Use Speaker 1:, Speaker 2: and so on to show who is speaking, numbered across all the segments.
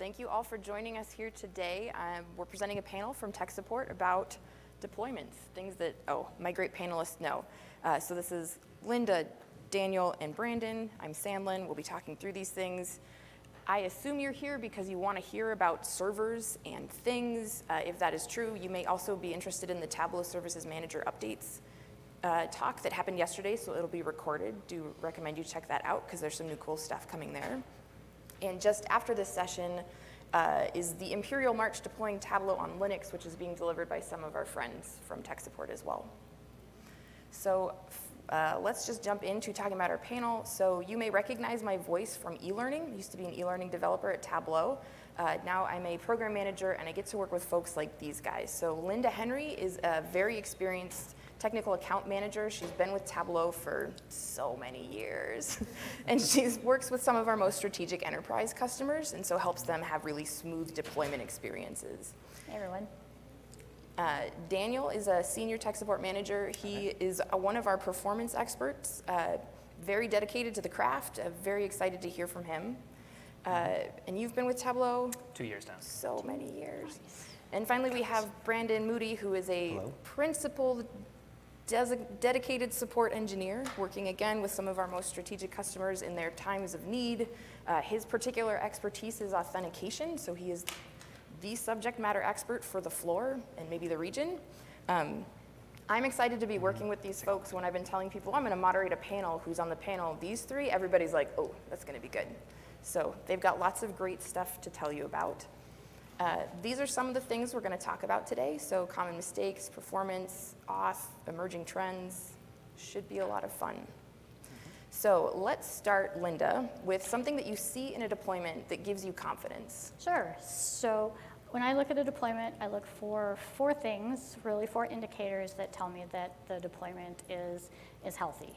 Speaker 1: Thank you all for joining us here today. We're presenting a panel from Tech Support about deployments, things that, my great panelists know. So this is Linda, Daniel, and Brandon. I'm Sandlin. We'll be talking through these things. I assume you're here because you want to hear about servers and things. If that is true, you may also be interested in the Tableau Services Manager updates talk that happened yesterday, so it'll be recorded. Do recommend you check that out because there's some new cool stuff coming there. And just after this session is the Imperial March deploying Tableau on Linux, which is being delivered by some of our friends from Tech Support as well. So let's just jump into talking about our panel. So you may recognize my voice from e-learning. I used to be an e-learning developer at Tableau. Now I'm a program manager, and I get to work with folks like these guys. So Linda Henry is a very experienced technical account manager. She's been with Tableau for so many years. And she works with some of our most strategic enterprise customers, and so helps them have really smooth deployment experiences.
Speaker 2: Hey, everyone.
Speaker 1: Daniel is a senior tech support manager. He is one of our performance experts, very dedicated to the craft, very excited to hear from him. And you've been with Tableau?
Speaker 3: 2 years now.
Speaker 1: So many years. Nice. And finally, we have Brandon Moody, who is a principal dedicated support engineer, working again with some of our most strategic customers in their times of need. His particular expertise is authentication, so he is the subject matter expert for the floor and maybe the region. I'm excited to be working with these folks. When I've been telling people I'm going to moderate a panel, who's on the panel, these three, everybody's like, oh, that's going to be good. So they've got lots of great stuff to tell you about. These are some of the things we're going to talk about today. So common mistakes, performance, auth, emerging trends. Should be a lot of fun. So let's start, Linda, with something that you see in a deployment that gives you confidence.
Speaker 2: Sure. So when I look at a deployment, I look for four things, really four indicators that tell me that the deployment is healthy.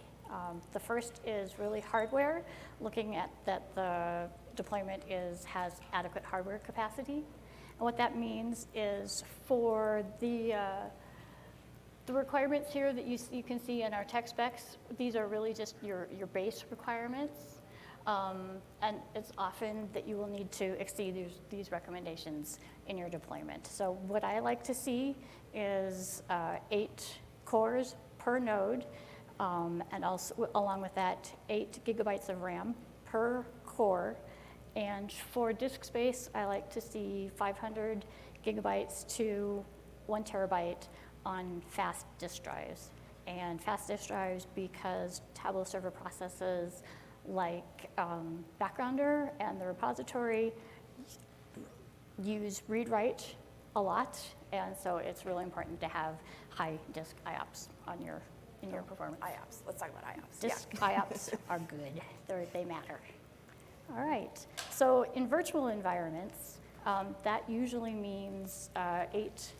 Speaker 2: The first is really hardware, looking at that the deployment has adequate hardware capacity. And what that means is for the requirements here that you can see in our tech specs, these are really just your base requirements. And it's often that you will need to exceed these recommendations in your deployment. So what I like to see is 8 cores per node, and also along with that 8 gigabytes of RAM per core. And for disk space, I like to see 500 gigabytes to 1 terabyte on fast disk drives. And fast disk drives because Tableau Server processes like Backgrounder and the repository use read-write a lot, and so it's really important to have high disk IOPS on in your performance.
Speaker 1: IOPS. Let's talk about IOPS.
Speaker 2: Disk IOPS are good. They matter. All right. So in virtual environments, that usually means 8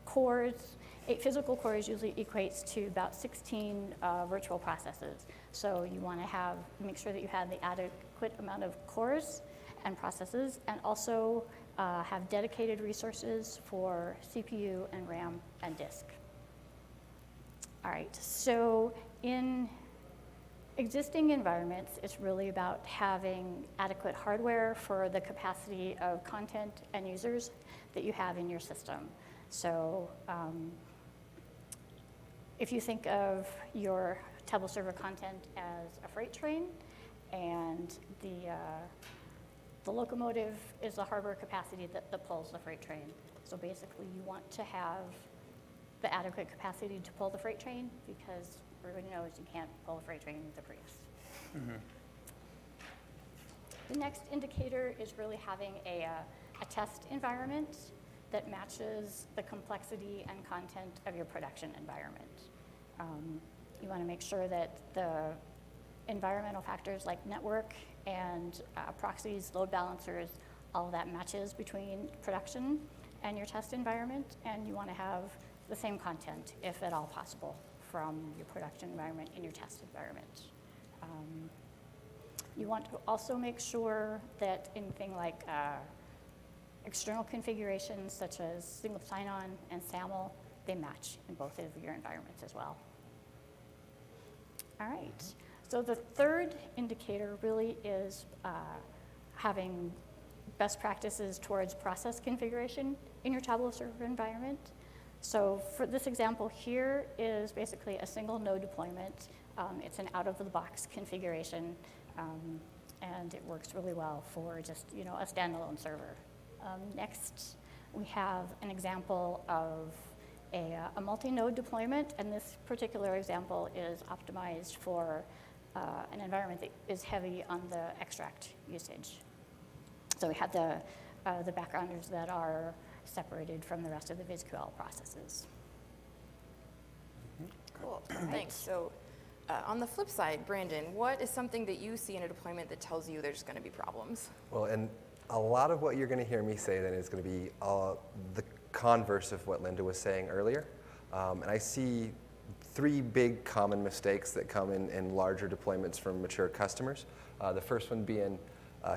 Speaker 2: cores. 8 physical cores usually equates to about 16 virtual processes. So you want to make sure that you have the adequate amount of cores and processes, and also have dedicated resources for CPU and RAM and disk. All right, so in existing environments, it's really about having adequate hardware for the capacity of content and users that you have in your system. So if you think of your Tableau Server content as a freight train, and the locomotive is the hardware capacity that pulls the freight train. So basically, you want to have the adequate capacity to pull the freight train, because everybody knows you can't pull a freight train with a Prius. Mm-hmm. The next indicator is really having a test environment that matches the complexity and content of your production environment. You want to make sure that the environmental factors like network and proxies, load balancers, all of that matches between production and your test environment, and you want to have the same content, if at all possible, from your production environment in your test environment. You want to also make sure that anything like external configurations such as single sign-on and SAML, they match in both of your environments as well. All right, so the third indicator really is having best practices towards process configuration in your Tableau Server environment. So for this example here is basically a single node deployment. It's an out-of-the-box configuration, and it works really well for just a standalone server. Next, we have an example of a multi-node deployment, and this particular example is optimized for an environment that is heavy on the extract usage. So we have the backgrounders that are separated from the rest of the VizQL processes.
Speaker 1: Cool, thanks. So on the flip side, Brandon, what is something that you see in a deployment that tells you there's going to be problems?
Speaker 3: Well, and a lot of what you're going to hear me say then is going to be the converse of what Linda was saying earlier. And I see 3 big common mistakes that come in larger deployments from mature customers. The first one being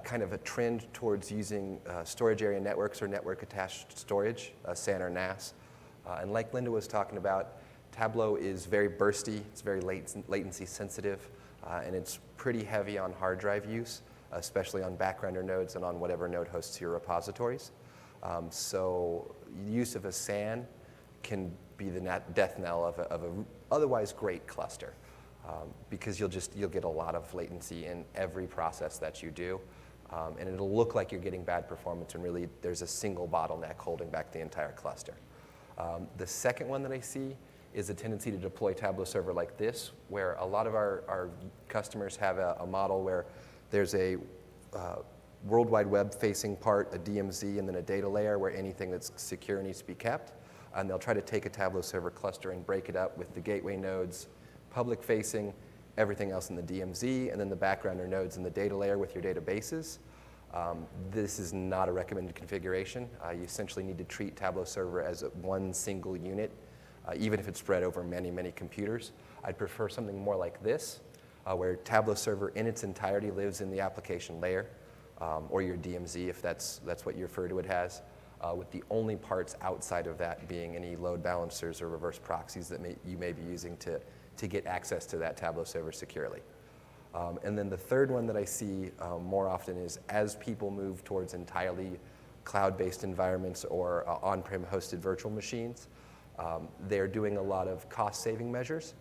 Speaker 3: kind of a trend towards using storage area networks or network attached storage, SAN or NAS. And like Linda was talking about, Tableau is very bursty, it's very latency sensitive, and it's pretty heavy on hard drive use, especially on backgrounder nodes and on whatever node hosts your repositories. So use of a SAN can be the death knell of a otherwise great cluster, because you'll get a lot of latency in every process that you do, and it'll look like you're getting bad performance, and really there's a single bottleneck holding back the entire cluster. The second one that I see is a tendency to deploy Tableau Server like this, where a lot of our customers have a model where there's a World Wide Web facing part, a DMZ, and then a data layer where anything that's secure needs to be kept. And they'll try to take a Tableau Server cluster and break it up with the gateway nodes, public facing, everything else in the DMZ, and then the backgrounder nodes in the data layer with your databases. This is not a recommended configuration. You essentially need to treat Tableau Server as one single unit, even if it's spread over many, many computers. I'd prefer something more like this, where Tableau Server in its entirety lives in the application layer, or your DMZ if that's what you refer to it as, with the only parts outside of that being any load balancers or reverse proxies that you may be using to get access to that Tableau Server securely. And then the third one that I see more often is as people move towards entirely cloud-based environments or on-prem hosted virtual machines, they're doing a lot of cost-saving measures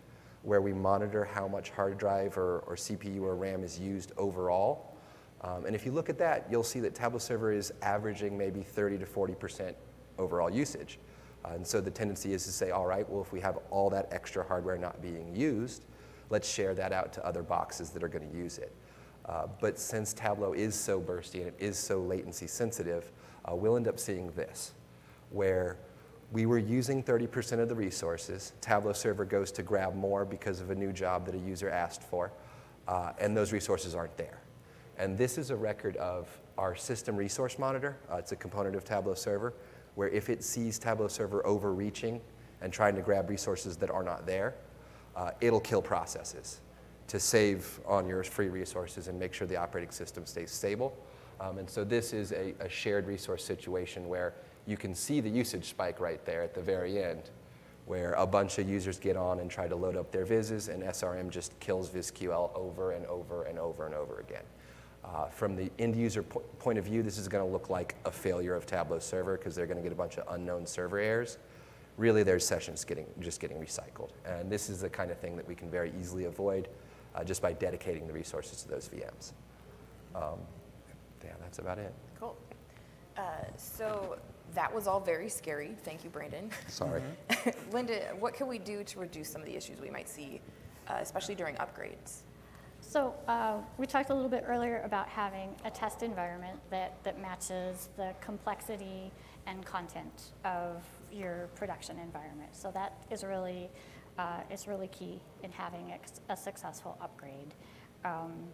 Speaker 3: where we monitor how much hard drive or CPU or RAM is used overall. And if you look at that, you'll see that Tableau Server is averaging maybe 30 to 40% overall usage. And so the tendency is to say, all right, well, if we have all that extra hardware not being used, let's share that out to other boxes that are going to use it. But since Tableau is so bursty and it is so latency sensitive, we'll end up seeing this, where we were using 30% of the resources. Tableau Server goes to grab more because of a new job that a user asked for, and those resources aren't there. And this is a record of our system resource monitor. It's a component of Tableau Server, where if it sees Tableau Server overreaching and trying to grab resources that are not there, it'll kill processes to save on your free resources and make sure the operating system stays stable. And so this is a shared resource situation where you can see the usage spike right there at the very end, where a bunch of users get on and try to load up their vizzes, and SRM just kills VizQL over and over and over and over again. From the end user point of view, this is going to look like a failure of Tableau Server because they're going to get a bunch of unknown server errors. Really, there's sessions just getting recycled. And this is the kind of thing that we can very easily avoid just by dedicating the resources to those VMs. Yeah, that's about it.
Speaker 1: Cool. So that was all very scary. Thank you, Brandon.
Speaker 3: Sorry.
Speaker 1: Linda, what can we do to reduce some of the issues we might see, especially during upgrades?
Speaker 2: So we talked a little bit earlier about having a test environment that matches the complexity and content of your production environment. So that is really key in having a successful upgrade. And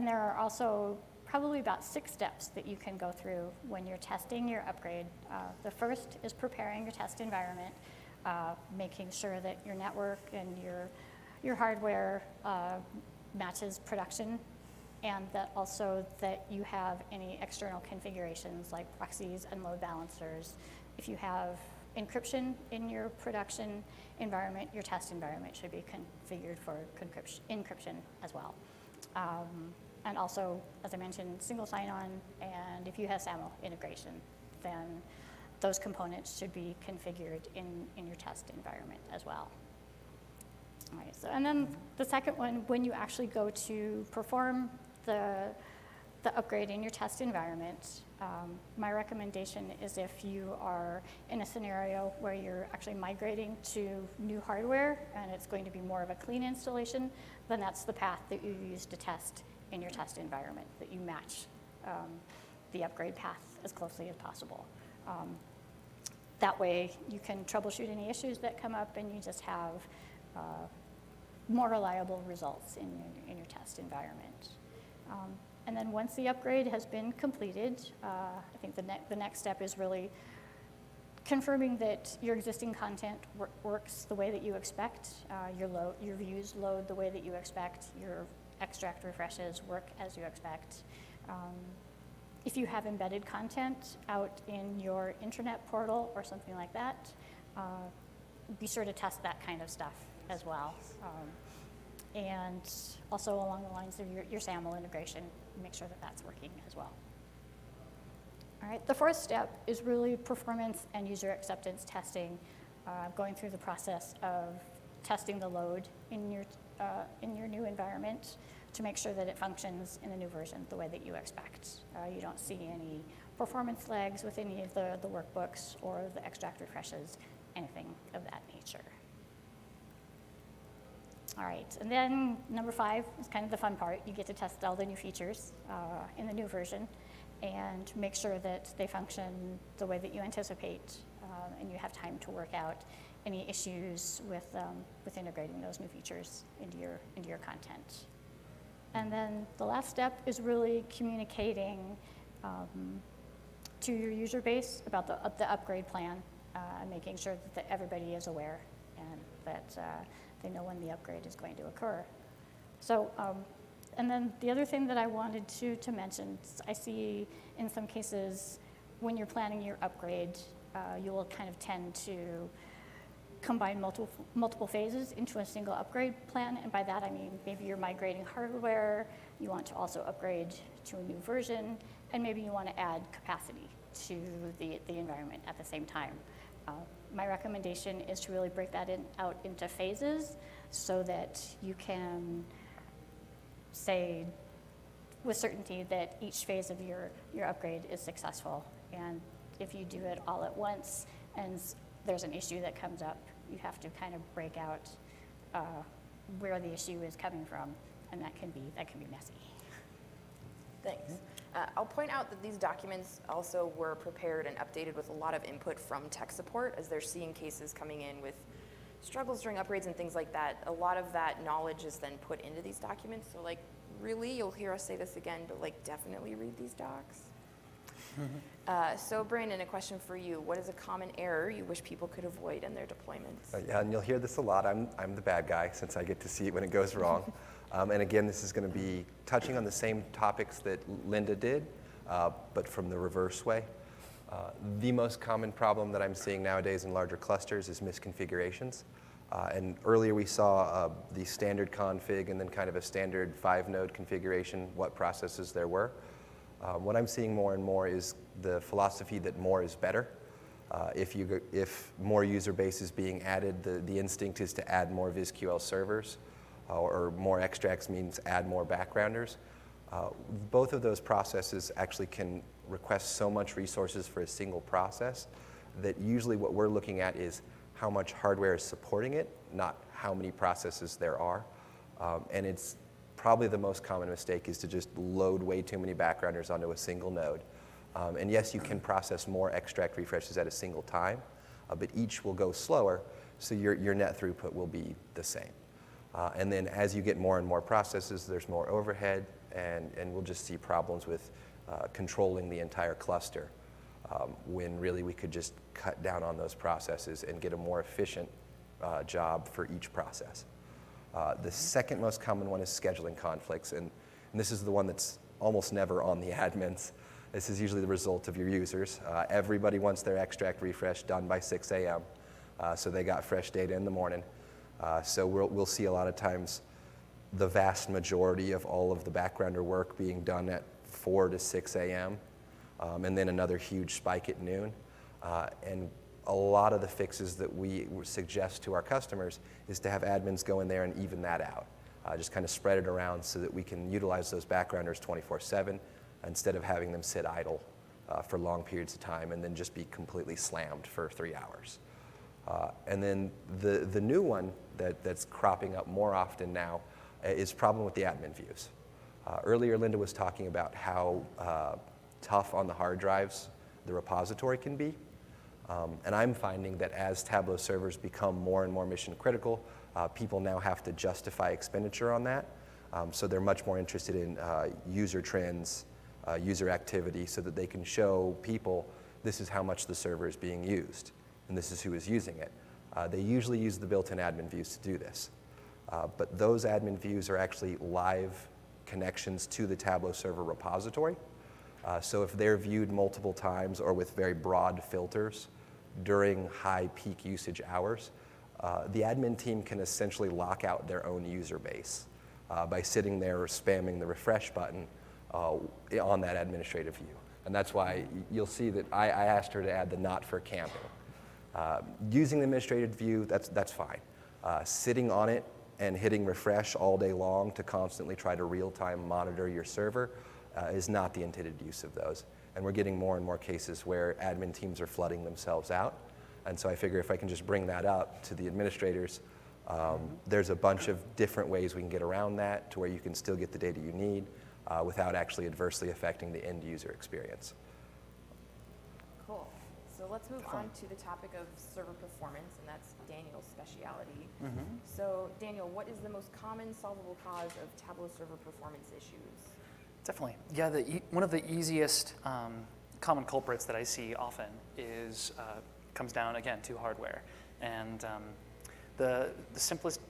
Speaker 2: there are also probably about 6 steps that you can go through when you're testing your upgrade. The first is preparing your test environment, making sure that your network and your hardware matches production, and that also that you have any external configurations like proxies and load balancers. If you have encryption in your production environment, your test environment should be configured for encryption as well. And also, as I mentioned, single sign-on, and if you have SAML integration, then those components should be configured in your test environment as well. All right, so, and then the second one, when you actually go to perform the upgrade in your test environment, my recommendation is if you are in a scenario where you're actually migrating to new hardware and it's going to be more of a clean installation, then that's the path that you use to test in your test environment, that you match the upgrade path as closely as possible. That way you can troubleshoot any issues that come up and you just have more reliable results in your test environment. And then once the upgrade has been completed, I think the next step is really confirming that your existing content works the way that you expect, your views load the way that you expect, your extract refreshes work as you expect. If you have embedded content out in your intranet portal or something like that, be sure to test that kind of stuff as well. And also along the lines of your SAML integration, make sure that that's working as well. All right, the fourth step is really performance and user acceptance testing, going through the process of testing the load in your new environment to make sure that it functions in the new version the way that you expect. You don't see any performance lags with any of the workbooks or the extract refreshes, anything of that nature. All right, and then number 5 is kind of the fun part. You get to test all the new features in the new version and make sure that they function the way that you anticipate, and you have time to work out any issues with integrating those new features into your content. And then the last step is really communicating to your user base about the upgrade plan, making sure that everybody is aware and that they know when the upgrade is going to occur. So, and then the other thing that I wanted to mention, I see in some cases when you're planning your upgrade, you will kind of tend to combine multiple phases into a single upgrade plan, and by that I mean maybe you're migrating hardware, you want to also upgrade to a new version, and maybe you want to add capacity to the environment at the same time. My recommendation is to really break that out into phases so that you can say with certainty that each phase of your upgrade is successful. And if you do it all at once and there's an issue that comes up, you have to kind of break out where the issue is coming from, and that can be messy.
Speaker 1: Thanks. I'll point out that these documents also were prepared and updated with a lot of input from tech support as they're seeing cases coming in with struggles during upgrades and things like that. A lot of that knowledge is then put into these documents. So like, really, you'll hear us say this again, but like, definitely read these docs. So Brandon, a question for you. What is a common error you wish people could avoid in their deployments?
Speaker 3: Yeah, and you'll hear this a lot. I'm the bad guy since I get to see it when it goes wrong. And again, this is going to be touching on the same topics that Linda did, but from the reverse way. The most common problem that I'm seeing nowadays in larger clusters is misconfigurations. And earlier we saw the standard config and then kind of a standard 5-node configuration, what processes there were. What I'm seeing more and more is the philosophy that more is better. If more user base is being added, the instinct is to add more VisQL servers, or more extracts means add more backgrounders. Both of those processes actually can request so much resources for a single process that usually what we're looking at is how much hardware is supporting it, not how many processes there are. And it's probably the most common mistake is to just load way too many backgrounders onto a single node. And yes, you can process more extract refreshes at a single time, but each will go slower, so your net throughput will be the same. And then as you get more and more processes, there's more overhead, and we'll just see problems with controlling the entire cluster, when really we could just cut down on those processes and get a more efficient job for each process. The second most common one is scheduling conflicts, and this is the one that's almost never on the admins. This is usually the result of your users. Everybody wants their extract refresh done by 6 a.m., so they got fresh data in the morning. So we'll see a lot of times the vast majority of all of the backgrounder work being done at 4 to 6 a.m., and then another huge spike at noon. And a lot of the fixes that we suggest to our customers is to have admins go in there and even that out. Just kind of spread it around so that we can utilize those backgrounders 24/7 instead of having them sit idle for long periods of time and then just be completely slammed for 3 hours. And then the new one that's cropping up more often now is problem with the admin views. Earlier, Linda was talking about how tough on the hard drives the repository can be. And I'm finding that as Tableau servers become more and more mission critical, people now have to justify expenditure on that. So they're much more interested in user trends, user activity, so that they can show people this is how much the server is being used, and this is who is using it. They usually use the built-in admin views to do this. But those admin views are actually live connections to the Tableau server repository. So if they're viewed multiple times or with very broad filters during high peak usage hours, the admin team can essentially lock out their own user base by sitting there spamming the refresh button on that administrative view. And that's why you'll see that I asked her to add the not for camping. Using the administrative view, that's fine. Sitting on it and hitting refresh all day long to constantly try to real-time monitor your server is not the intended use of those. And we're getting more and more cases where admin teams are flooding themselves out. And so I figure if I can just bring that up to the administrators, there's a bunch of different ways we can get around that to where you can still get the data you need without actually adversely affecting the end user experience.
Speaker 1: Cool. So let's move on to the topic of server performance, and that's Daniel's specialty. So Daniel, what is the most common solvable cause of Tableau server performance issues?
Speaker 4: Definitely. Yeah, one of the easiest common culprits that I see often is comes down, again, to hardware. And the simplest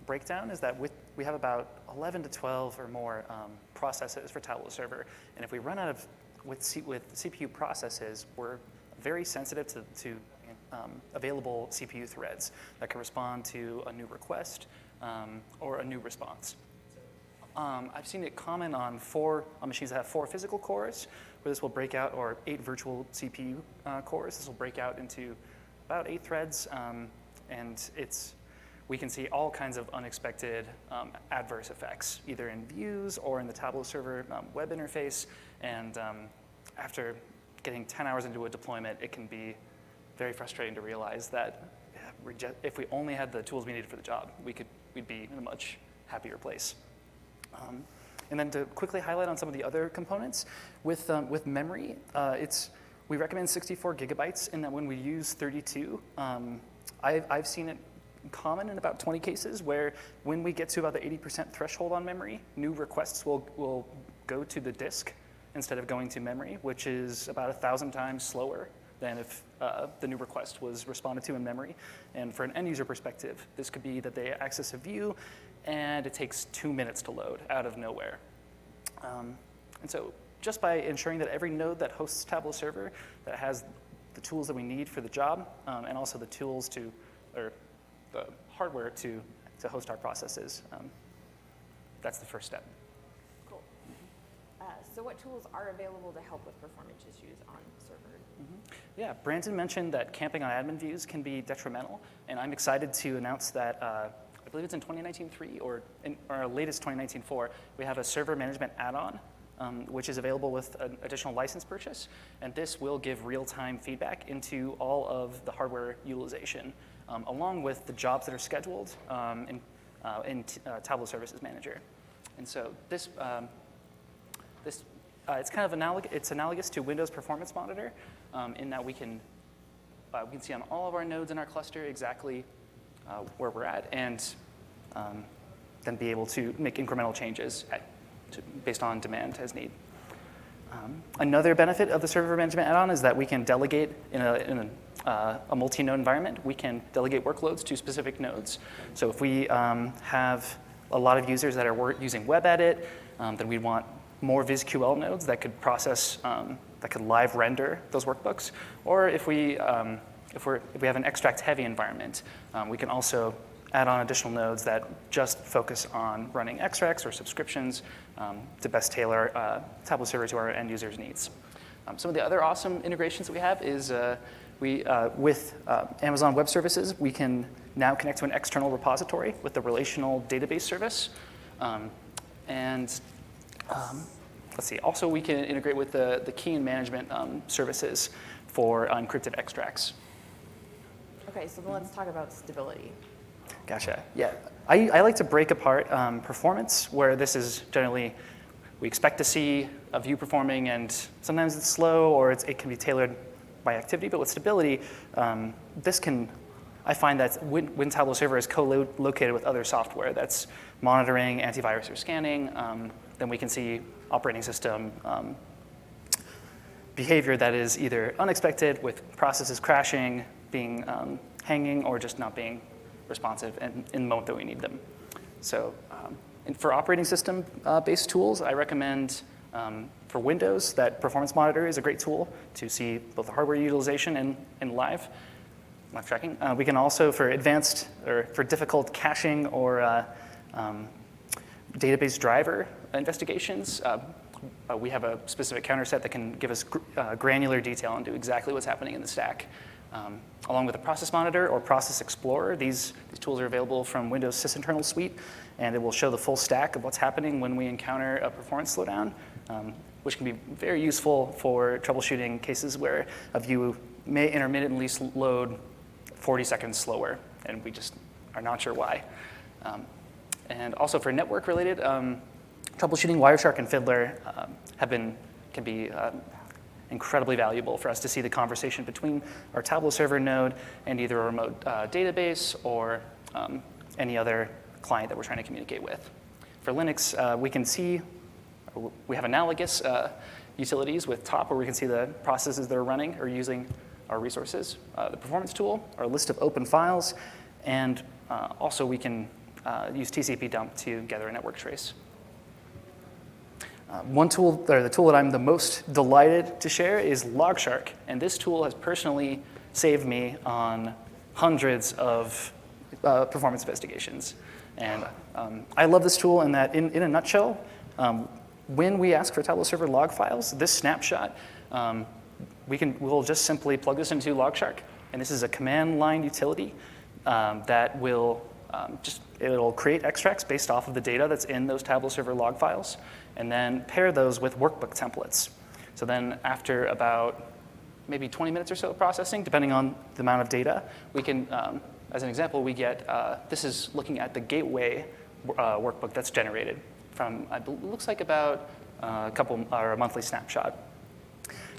Speaker 4: breakdown is that we have about 11 to 12 or more processes for Tableau Server. And if we run out of, with CPU processes, we're very sensitive to available CPU threads that can respond to a new request or a new response. I've seen it common on machines that have 4 physical cores, where this will break out, or 8 virtual CPU cores. This will break out into about 8 threads, and we can see all kinds of unexpected adverse effects, either in views or in the Tableau server web interface. And after getting 10 hours into a deployment, it can be very frustrating to realize that if we only had the tools we needed for the job, we'd be in a much happier place. And then to quickly highlight on some of the other components, with memory, we recommend 64 gigabytes, in that when we use 32, I've seen it common in about 20 cases where when we get to about the 80% threshold on memory, new requests will go to the disk instead of going to memory, which is about 1,000 times slower than if the new request was responded to in memory. And for an end user perspective, this could be that they access a view and it takes 2 minutes to load out of nowhere. And so just by ensuring that every node that hosts Tableau Server that has the tools that we need for the job, and also the tools or the hardware to host our processes, that's the first step.
Speaker 1: Cool. So what tools are available to help with performance issues on server?
Speaker 4: Yeah, Brandon mentioned that camping on admin views can be detrimental, and I'm excited to announce that I believe it's in 2019-3 or in our latest 2019-4, we have a server management add-on, which is available with an additional license purchase. And this will give real-time feedback into all of the hardware utilization, along with the jobs that are scheduled in Tableau Services Manager. And so it's kind of analogous to Windows Performance Monitor, in that we can see on all of our nodes in our cluster exactly where we're at, and then be able to make incremental changes based on demand as need. Another benefit of the server management add-on is that we can delegate in a multi-node environment. We can delegate workloads to specific nodes. So if we have a lot of users that are using web edit, then we want more VizQL nodes that could process, that could live render those workbooks. Or if we have an extract-heavy environment, we can also add on additional nodes that just focus on running extracts or subscriptions to best tailor Tableau Server to our end users' needs. Some of the other awesome integrations that we have is with Amazon Web Services, we can now connect to an external repository with the relational database service. Let's see, also we can integrate with the key and management services for encrypted extracts.
Speaker 1: Okay, so then let's talk about stability.
Speaker 4: Gotcha. Yeah, I like to break apart performance, where this is generally, we expect to see a view performing, and sometimes it's slow, or it can be tailored by activity. But with stability, I find that when Tableau Server is co-located with other software that's monitoring antivirus or scanning, then we can see operating system behavior that is either unexpected, with processes crashing, being hanging, or just not being responsive in the moment that we need them. So and for operating system based tools, I recommend for Windows that Performance Monitor is a great tool to see both the hardware utilization and live tracking. We can also, for advanced or for difficult caching or database driver investigations, we have a specific counter set that can give us granular detail into exactly what's happening in the stack. Along with a Process Monitor or Process Explorer, these tools are available from Windows Sysinternal Suite, and it will show the full stack of what's happening when we encounter a performance slowdown, which can be very useful for troubleshooting cases where a view may intermittently load 40 seconds slower, and we just are not sure why. And also for network-related troubleshooting, Wireshark and Fiddler can be incredibly valuable for us to see the conversation between our Tableau Server node and either a remote database or any other client that we're trying to communicate with. For Linux, we have analogous utilities with top, where we can see the processes that are running or using our resources, the performance tool, our list of open files, and also we can use TCP dump to gather a network trace. One tool, or the tool that I'm the most delighted to share, is LogShark, and this tool has personally saved me on hundreds of performance investigations. And I love this tool in that, in a nutshell, when we ask for Tableau Server log files, this snapshot, we'll just simply plug this into LogShark, and this is a command line utility that will it'll create extracts based off of the data that's in those Tableau Server log files, and then pair those with workbook templates. So then after about maybe 20 minutes or so of processing, depending on the amount of data, we can, as an example, we get, this is looking at the gateway workbook that's generated from, it looks like about a monthly snapshot.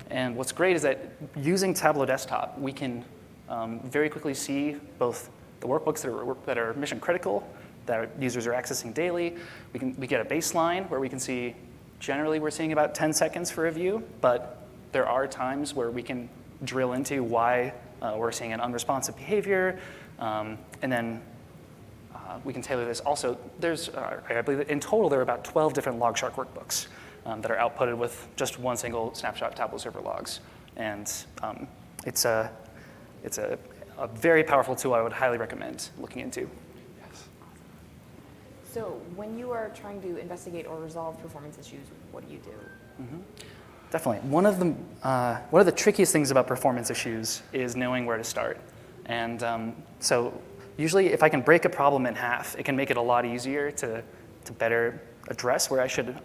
Speaker 4: And what's great is that using Tableau Desktop, we can very quickly see both the workbooks that are mission critical, that users are accessing daily. We get a baseline where we can see, generally we're seeing about 10 seconds for a view, but there are times where we can drill into why we're seeing an unresponsive behavior, and then we can tailor this. Also, I believe that in total there are about 12 different LogShark workbooks that are outputted with just one single snapshot Tableau Server logs. And it's a very powerful tool I would highly recommend looking into.
Speaker 3: Yes.
Speaker 1: So when you are trying to investigate or resolve performance issues, what do you do?
Speaker 4: Mm-hmm. Definitely. One of the trickiest things about performance issues is knowing where to start. And so usually if I can break a problem in half, it can make it a lot easier to better address where I should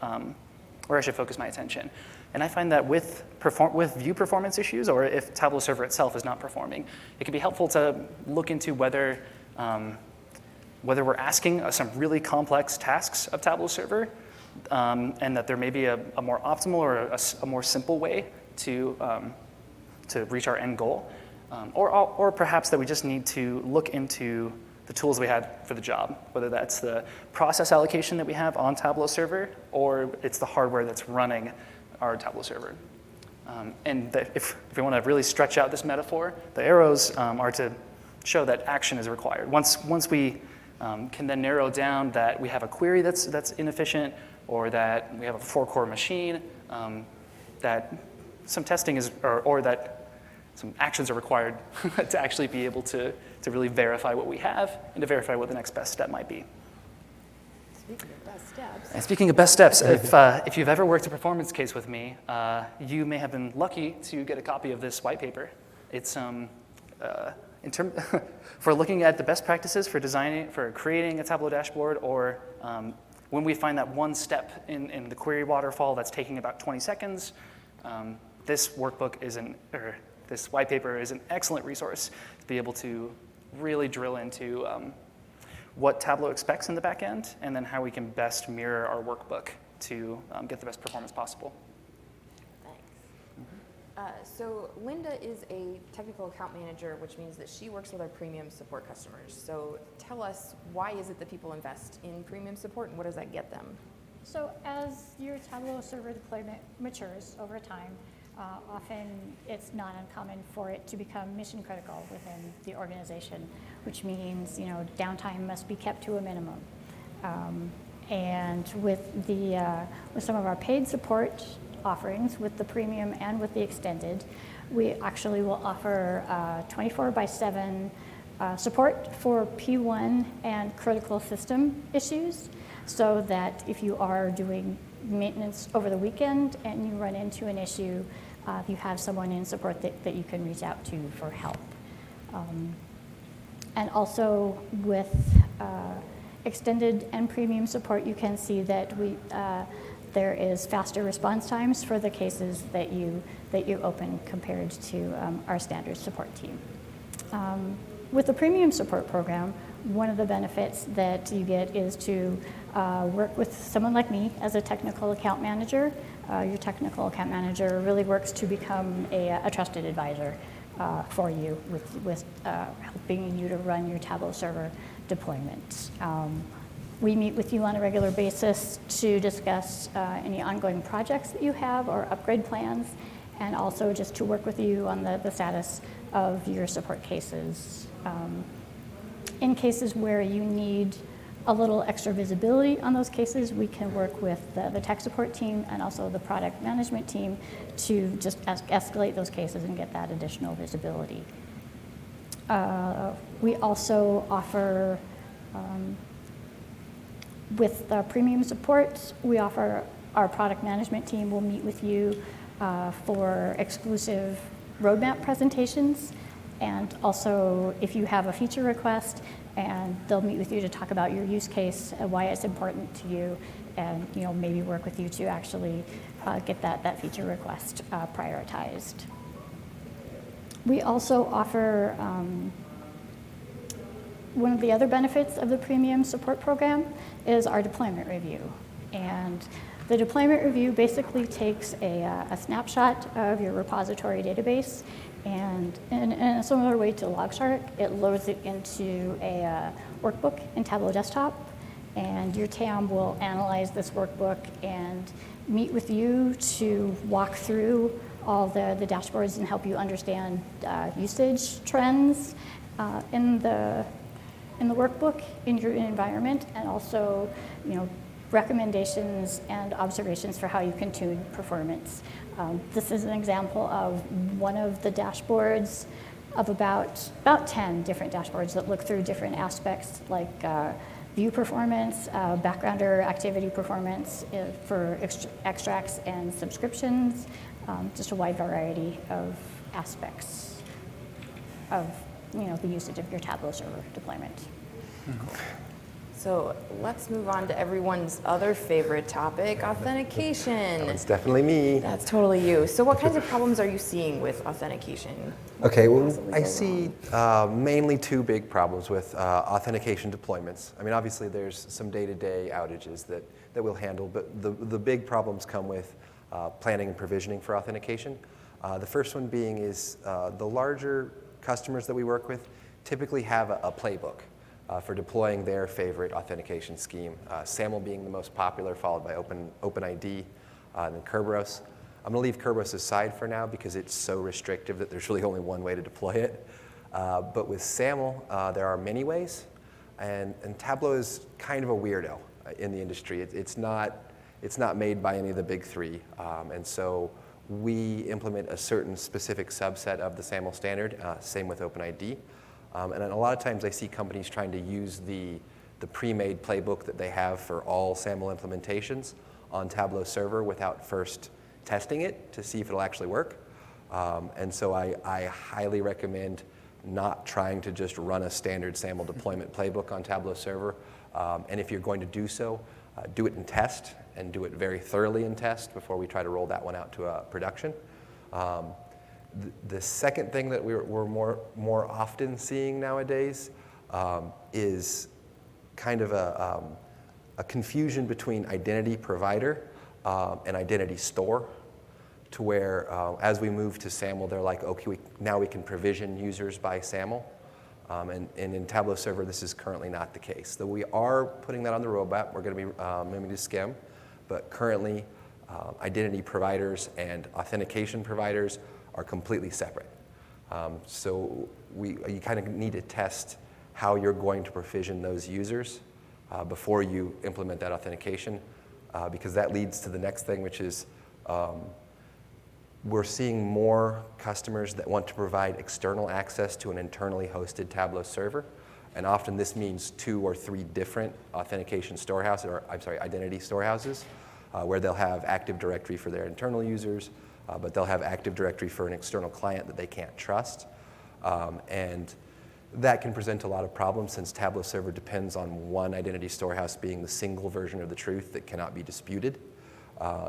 Speaker 4: focus my attention. And I find that with view performance issues, or if Tableau Server itself is not performing, it can be helpful to look into whether we're asking some really complex tasks of Tableau Server, and that there may be a more optimal or a more simple way to reach our end goal, or perhaps that we just need to look into the tools we had for the job, whether that's the process allocation that we have on Tableau Server, or it's the hardware that's running our Tableau Server. And if we want to really stretch out this metaphor, the arrows are to show that action is required. Once we can then narrow down that we have a query that's inefficient, or that we have a 4-core machine, that some testing is, or that some actions are required to actually be able to to really verify what we have and to verify what the next best step might be.
Speaker 1: Speaking of best steps.
Speaker 4: And speaking of best steps, if you've ever worked a performance case with me, you may have been lucky to get a copy of this white paper. It's for looking at the best practices for creating a Tableau dashboard, or when we find that one step in the query waterfall that's taking about 20 seconds, this this white paper is an excellent resource to be able to really drill into what Tableau expects in the back end, and then how we can best mirror our workbook to get the best performance possible.
Speaker 1: Thanks. So Linda is a technical account manager, which means that she works with our premium support customers. So tell us, why is it that people invest in premium support, and what does that get them?
Speaker 2: So as your Tableau Server deployment matures over time, often it's not uncommon for it to become mission critical within the organization, which means downtime must be kept to a minimum. And with some of our paid support offerings, with the premium and with the extended, we actually will offer 24/7 support for P1 and critical system issues, so that if you are doing maintenance over the weekend and you run into an issue, you have someone in support that you can reach out to for help. And also with extended and premium support, you can see that there is faster response times for the cases that you open compared to our standard support team. With the premium support program, one of the benefits that you get is to work with someone like me as a technical account manager. Your technical account manager really works to become a trusted advisor for you with helping you to run your Tableau Server deployment. We meet with you on a regular basis to discuss any ongoing projects that you have or upgrade plans, and also just to work with you on the status of your support cases. In cases where you need a little extra visibility on those cases, we can work with the tech support team and also the product management team to just escalate those cases and get that additional visibility. We also offer, with the premium support, we offer our product management team will meet with you for exclusive roadmap presentations, and also if you have a feature request, and they'll meet with you to talk about your use case and why it's important to you, and maybe work with you to actually get that feature request prioritized. We also offer one of the other benefits of the premium support program is our deployment review. And the deployment review basically takes a snapshot of your repository database, and in a similar way to LogShark, it loads it into a workbook in Tableau Desktop, and your TAM will analyze this workbook and meet with you to walk through all the dashboards and help you understand usage trends in the workbook, in your environment, and also recommendations and observations for how you can tune performance. This is an example of one of the dashboards of about 10 different dashboards that look through different aspects like view performance, backgrounder activity performance for extracts and subscriptions, just a wide variety of aspects of the usage of your Tableau Server deployment.
Speaker 1: So let's move on to everyone's other favorite topic, authentication.
Speaker 3: It's definitely me.
Speaker 1: That's totally you. So what kinds of problems are you seeing with authentication?
Speaker 3: Okay, well, I see mainly two big problems with authentication deployments. I mean, obviously there's some day-to-day outages that we'll handle, but the big problems come with planning and provisioning for authentication. The first one being is the larger customers that we work with typically have a playbook for deploying their favorite authentication scheme. SAML being the most popular, followed by OpenID, and then Kerberos. I'm going to leave Kerberos aside for now because it's so restrictive that there's really only one way to deploy it. But with SAML, there are many ways, and Tableau is kind of a weirdo in the industry. It's not made by any of the big three, and so we implement a certain specific subset of the SAML standard, same with OpenID. And a lot of times I see companies trying to use the pre-made playbook that they have for all SAML implementations on Tableau Server without first testing it to see if it'll actually work. And so I highly recommend not trying to just run a standard SAML deployment playbook on Tableau Server. And if you're going to do so, do it in test and do it very thoroughly in test before we try to roll that one out to production. The second thing that we're more often seeing nowadays is kind of a confusion between identity provider and identity store, to where as we move to SAML, they're like, okay, now we can provision users by SAML. And in Tableau Server, this is currently not the case. Though we are putting that on the roadmap, we're going to be moving to SCIM, but currently identity providers and authentication providers are completely separate. So you kind of need to test how you're going to provision those users before you implement that authentication, because that leads to the next thing, which is we're seeing more customers that want to provide external access to an internally hosted Tableau server. And often this means 2 or 3 different authentication storehouses, or I'm sorry, identity storehouses, where they'll have Active Directory for their internal users, but they'll have Active Directory for an external client that they can't trust. And that can present a lot of problems, since Tableau Server depends on one identity storehouse being the single version of the truth that cannot be disputed.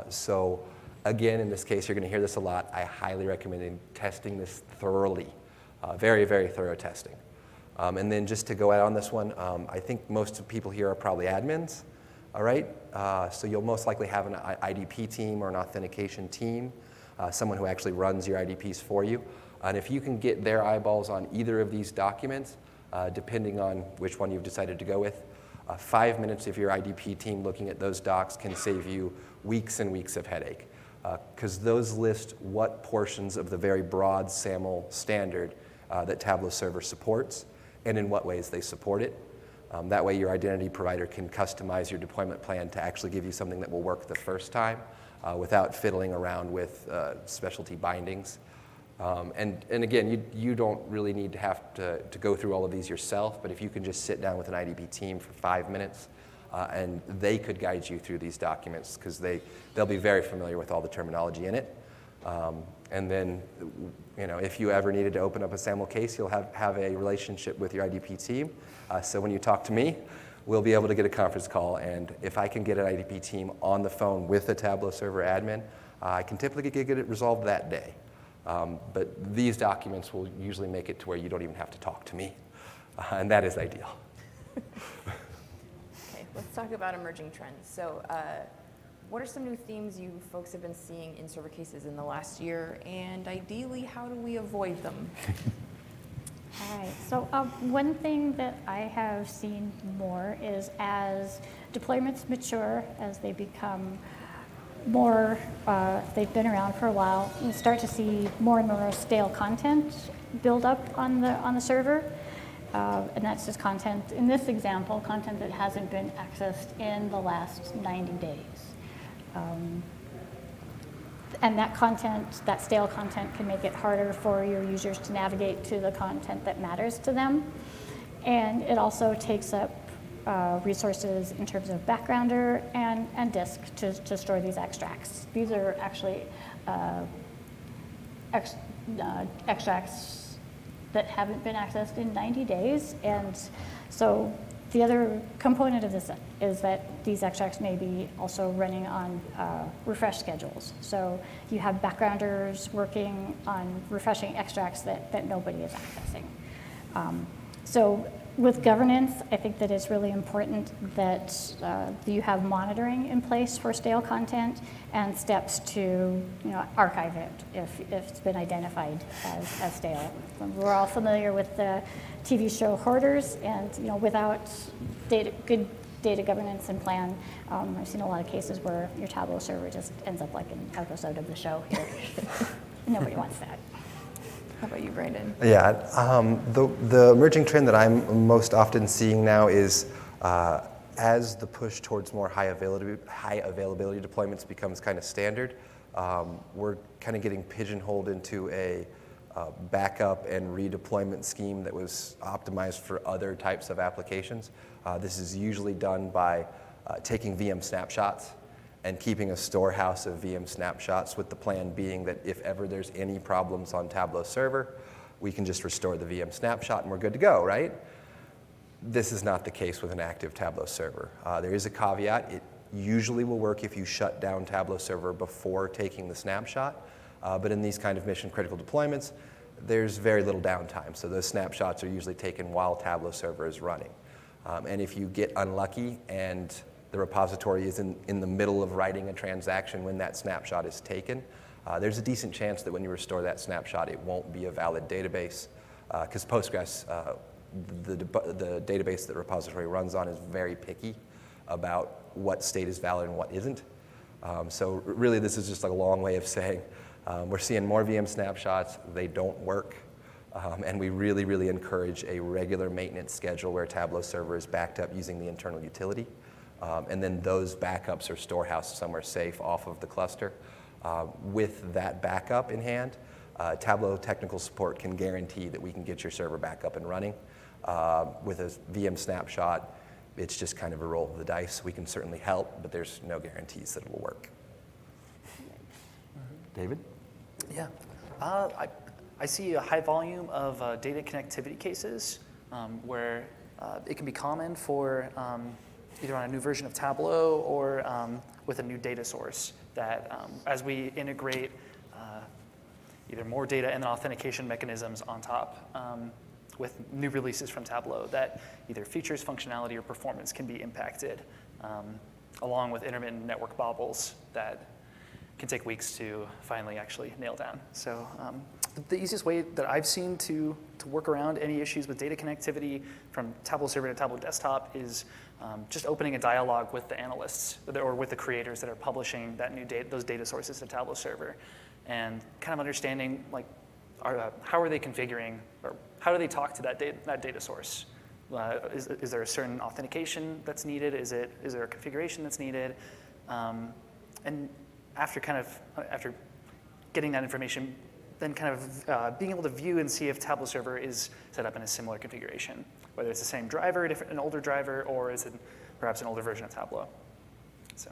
Speaker 3: So again, in this case, you're going to hear this a lot. I highly recommend testing this thoroughly, very, very thorough testing. And then just to go out on this one, I think most people here are probably admins, all right? So you'll most likely have an IDP team or an authentication team, someone who actually runs your IDPs for you. And if you can get their eyeballs on either of these documents, depending on which one you've decided to go with, 5 minutes of your IDP team looking at those docs can save you weeks and weeks of headache, because those list what portions of the very broad SAML standard that Tableau Server supports and in what ways they support it. That way your identity provider can customize your deployment plan to actually give you something that will work the first time without fiddling around with specialty bindings. And again, you don't really need to have to go through all of these yourself, but if you can just sit down with an IDP team for 5 minutes, and they could guide you through these documents, because they'll be very familiar with all the terminology in it. And then, if you ever needed to open up a SAML case, you'll have a relationship with your IDP team. So when you talk to me, we'll be able to get a conference call, and if I can get an IDP team on the phone with a Tableau Server admin, I can typically get it resolved that day. But these documents will usually make it to where you don't even have to talk to me, and that is ideal.
Speaker 1: Okay, let's talk about emerging trends. So what are some new themes you folks have been seeing in server cases in the last year, and ideally, how do we avoid them?
Speaker 2: All right, so one thing that I have seen more is as deployments mature, as they become more, they've been around for a while, you start to see more and more stale content build up on the server. And that's just content, in this example, content that hasn't been accessed in the last 90 days. And that content, that stale content, can make it harder for your users to navigate to the content that matters to them. And it also takes up resources in terms of backgrounder and disk to store these extracts. These are actually extracts that haven't been accessed in 90 days. And so the other component of this is that these extracts may be also running on refresh schedules. So you have backgrounders working on refreshing extracts that nobody is accessing. So with governance, I think that it's really important that you have monitoring in place for stale content and steps to archive it if it's been identified as stale. We're all familiar with the TV show Hoarders, and without good data governance and plan, I've seen a lot of cases where your Tableau server just ends up like an episode of the show here. Nobody wants that.
Speaker 1: How about you, Brandon?
Speaker 3: Yeah, the emerging trend that I'm most often seeing now is as the push towards more high availability deployments becomes kind of standard, we're kind of getting pigeonholed into a backup and redeployment scheme that was optimized for other types of applications. This is usually done by taking VM snapshots and keeping a storehouse of VM snapshots, with the plan being that if ever there's any problems on Tableau Server, we can just restore the VM snapshot and we're good to go, right? This is not the case with an active Tableau Server. There is a caveat. It usually will work if you shut down Tableau Server before taking the snapshot, but in these kind of mission-critical deployments, there's very little downtime, so those snapshots are usually taken while Tableau Server is running. And if you get unlucky and the repository is in the middle of writing a transaction when that snapshot is taken, there's a decent chance that when you restore that snapshot, it won't be a valid database, because Postgres, the database that repository runs on, is very picky about what state is valid and what isn't. So really, this is just a long way of saying we're seeing more VM snapshots, they don't work, and we really, really encourage a regular maintenance schedule where Tableau Server is backed up using the internal utility. And then those backups are storehoused somewhere safe off of the cluster. With that backup in hand, Tableau Technical Support can guarantee that we can get your server back up and running. With a VM snapshot, it's just kind of a roll of the dice. We can certainly help, but there's no guarantees that it will work. David?
Speaker 4: Yeah. I see a high volume of data connectivity cases where it can be common for either on a new version of Tableau or with a new data source that as we integrate either more data and authentication mechanisms on top with new releases from Tableau, that either features, functionality, or performance can be impacted, along with intermittent network bobbles that can take weeks to finally actually nail down. So the easiest way that I've seen to work around any issues with data connectivity from Tableau Server to Tableau Desktop is just opening a dialogue with the analysts or with the creators that are publishing that new data, those data sources to Tableau Server, and kind of understanding how are they configuring, or how do they talk to that data source? Is there a certain authentication that's needed? Is there a configuration that's needed? And after getting that information, then kind of being able to view and see if Tableau Server is set up in a similar configuration, whether it's the same driver, an older driver, or is it perhaps an older version of Tableau. So.